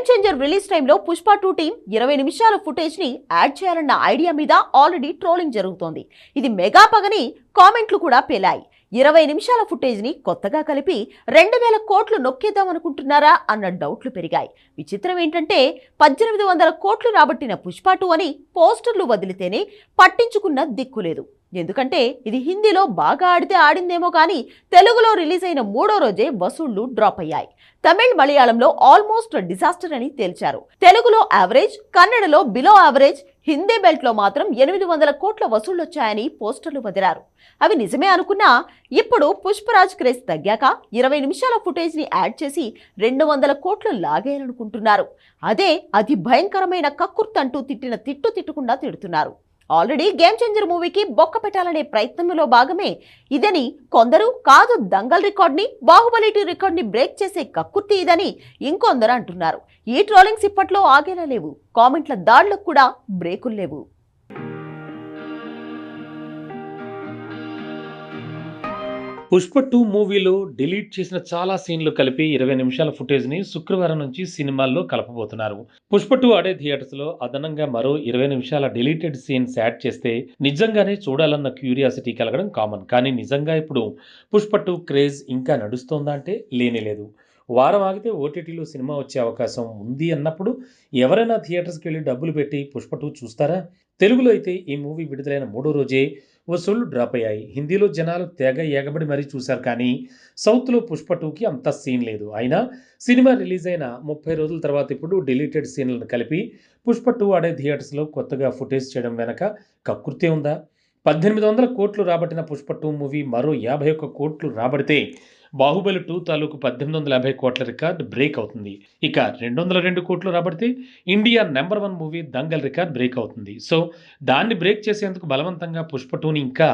Game changer release టైంలో Pushpa 2 team 20 నిమిషాల footage ని యాడ్ చేయాలన్న ఐడియా మీద ఆల్రెడీ ట్రోలింగ్ జరుగుతోంది. ఇది మెగా పగని కామెంట్లు కూడా పేలాయి. 20 నిమిషాల ఫుటేజ్ ని కొత్తగా కలిపి 2000 కోట్లు నొక్కేద్దామనుకుంటున్నారా అన్న డౌట్లు పెరిగాయి. విచిత్రం ఏంటంటే 1800 కోట్లు రాబట్టిన పుష్ప 2 అని పోస్టర్లు వదిలితేనే పట్టించుకున్న దిక్కులేదు. ఎందుకంటే ఇది హిందీలో బాగా ఆడితే ఆడిందేమో కానీ తెలుగులో రిలీజ్ అయిన 3వ రోజే వసూళ్లు డ్రాప్ అయ్యాయి. తమిళ్, మలయాళంలో ఆల్మోస్ట్ డిజాస్టర్ అని తేల్చారు. తెలుగులో యావరేజ్, కన్నడలో బిలో యావరేజ్, హిందీ బెల్ట్ లో మాత్రం 800 కోట్ల వసూళ్లొచ్చాయని పోస్టర్లు వదిలారు. అవి నిజమే అనుకున్నా ఇప్పుడు పుష్పరాజ్ క్రేజ్ తగ్గాక 20 నిమిషాల ఫుటేజ్ ని యాడ్ చేసి 200 కోట్లు లాగేయాలనుకుంటున్నారు. అదే అతి భయంకరమైన కక్కుర్తంటూ తిట్టిన తిట్టకుండా తిడుతున్నారు. ఆల్రెడీ గేమ్ చేంజర్ మూవీకి బొక్క పెట్టాలనే ప్రయత్నంలో భాగమే ఇదని కొందరు, కాదు దంగల్ రికార్డ్ని, బాహుబలి 2 రికార్డ్ని బ్రేక్ చేసే కక్కుర్తి ఇదని ఇంకొందరు అంటున్నారు. ఈ ట్రోలింగ్స్ ఇప్పట్లో ఆగేలా లేవు. కామెంట్ల దాడులకు కూడా బ్రేకులు లేవు. పుష్ప 2 మూవీలో డిలీట్ చేసిన చాలా సీన్లు కలిపి 20 నిమిషాల ఫుటేజ్ని శుక్రవారం నుంచి సినిమాల్లో కలపబోతున్నారు. పుష్ప 2 ఆడే థియేటర్స్లో అదనంగా మరో 20 నిమిషాల డిలీటెడ్ సీన్స్ యాడ్ చేస్తే నిజంగానే చూడాలన్న క్యూరియాసిటీ కలగడం కామన్. కానీ నిజంగా ఇప్పుడు పుష్ప 2 క్రేజ్ ఇంకా నడుస్తోందా అంటే లేనేలేదు. వారం ఆగితే ఓటీటీలో సినిమా వచ్చే అవకాశం ఉంది అన్నప్పుడు ఎవరైనా థియేటర్స్కి వెళ్ళి డబ్బులు పెట్టి పుష్ప 2 చూస్తారా? తెలుగులో అయితే ఈ మూవీ విడుదలైన 3వ రోజే వసూళ్లు డ్రాప్ అయ్యాయి. హిందీలో జనాలు తెగ ఎగబడి మరీ చూశారు. కానీ సౌత్లో పుష్ప 2కి అంత సీన్ లేదు. అయినా సినిమా రిలీజ్ అయిన 30 రోజుల తర్వాత ఇప్పుడు డిలీటెడ్ సీన్లను కలిపి పుష్ప 2 ఆడే థియేటర్స్లో కొత్తగా ఫుటేజ్ చేయడం వెనక కక్కుర్తే ఉందా? 1800 కోట్లు రాబట్టిన పుష్ప 2 మూవీ మరో 51 కోట్లు రాబడితే బాహుబలి 2 తాలూకు 1850 కోట్ల రికార్డ్ బ్రేక్ అవుతుంది. ఇక 202 కోట్లు రాబడితే India number 1 movie Dangal record break అవుతుంది. సో దాన్ని బ్రేక్ చేసేందుకు బలవంతంగా పుష్ప 2ని ఇంకా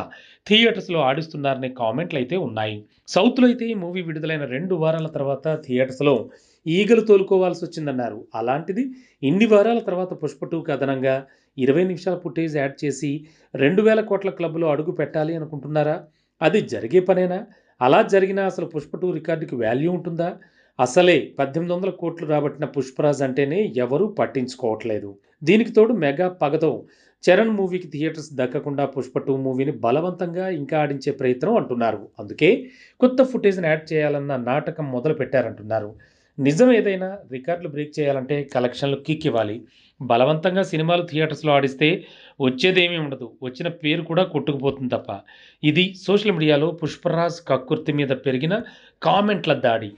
థియేటర్స్లో ఆడిస్తున్నారనే కామెంట్లు అయితే ఉన్నాయి. సౌత్లో అయితే ఈ మూవీ విడుదలైన 2 వారాల తర్వాత థియేటర్స్లో ఈగలు తోలుకోవాల్సి వచ్చిందన్నారు. అలాంటిది ఇన్ని వారాల తర్వాత పుష్ప 2కి అదనంగా 20 నిమిషాల ఫుటేజ్ యాడ్ చేసి 2000 కోట్ల క్లబ్లో అడుగు పెట్టాలి అనుకుంటున్నారా? అది జరిగే పనేనా? అలా జరిగినా అసలు పుష్ప 2 రికార్డుకి వాల్యూ ఉంటుందా? అసలే 1800 కోట్లు రాబట్టిన పుష్పరాజ్ అంటేనే ఎవరూ పట్టించుకోవట్లేదు. దీనికి తోడు మెగా పగతో చరణ్ మూవీకి థియేటర్స్ దక్కకుండా పుష్ప 2 మూవీని బలవంతంగా ఇంకా ఆడించే ప్రయత్నం అంటున్నారు. అందుకే కొత్త ఫుటేజ్ని యాడ్ చేయాలన్న నాటకం మొదలు పెట్టారంటున్నారు. నిజం ఏదైనా రికార్డులు బ్రేక్ చేయాలంటే కలెక్షన్లు కిక్ ఇవ్వాలి. బలవంతంగా సినిమాలు థియేటర్స్లో ఆడిస్తే వచ్చేదేమీ ఉండదు. వచ్చిన పేరు కూడా కొట్టుకుపోతుంది తప్ప. ఇది సోషల్ మీడియాలో పుష్పరాజ్ కక్కుర్తి మీద పెరిగిన కామెంట్ల దాడి.